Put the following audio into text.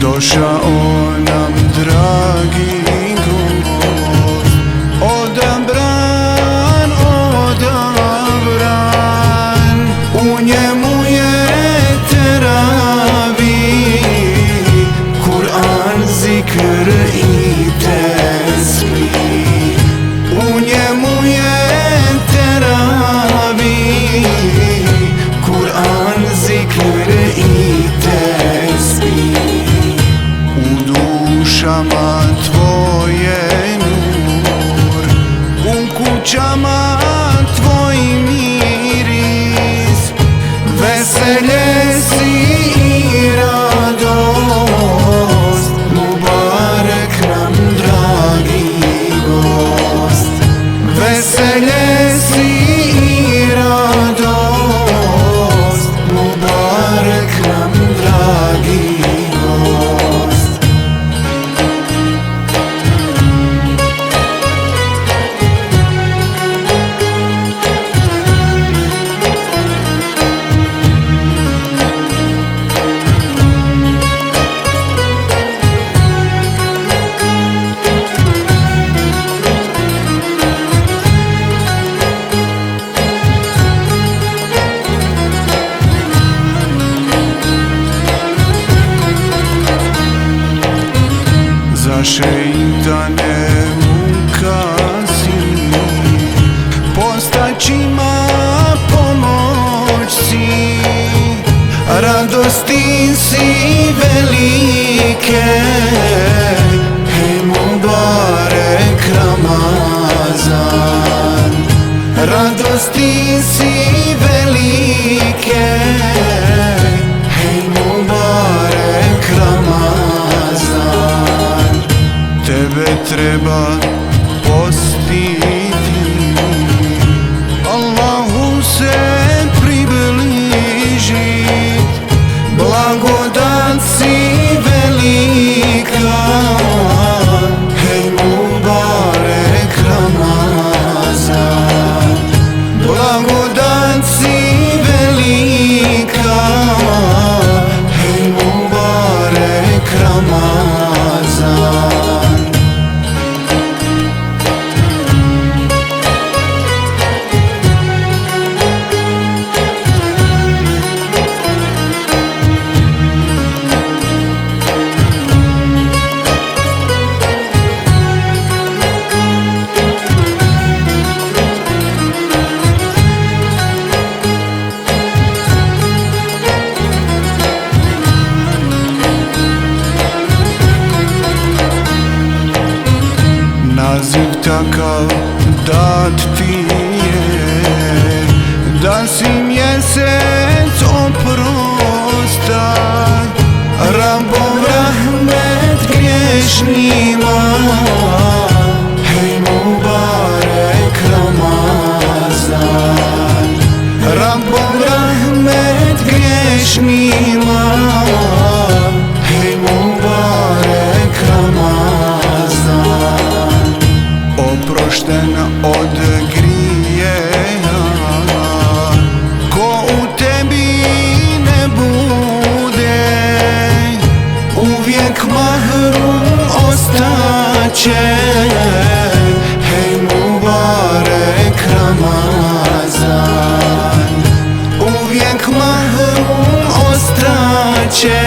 Došao nam dragi gost, odabran, odabran. U njemu je teravih, Kur'an, zikr i tesbih. U njemu je teravih, Kur'an, zikr i tesbih. Dušama tvoje nur, u kućama tvoj miris, veselje si i radost, mubarek nam dragi gost. Veselje si i radost, mubarek nam dragi gost. Za šeitane muka si, postaćima pomoć si, radosti si velike, hej mubarek Ramazan. Radosti si velike, hej mubarek Ramazan. Tebe treba postiti, Allahu se približit, blagodat si velika, hej mubarek Ramazan. Blagodat si velika, hej mubarek Ramazan. Naziv takav dat ti je, da si mjesec oprosta, Rabov rahmet griješnjima, hej mubarek Ramazan. Rabov rahmet griješnjima, hej mubarek Ramazan. Oprošten od grijeha, ko u tebi ne bude, uvijek mahrum ostaće, hej mubarek Ramazan. Uvijek mahrum ostaće,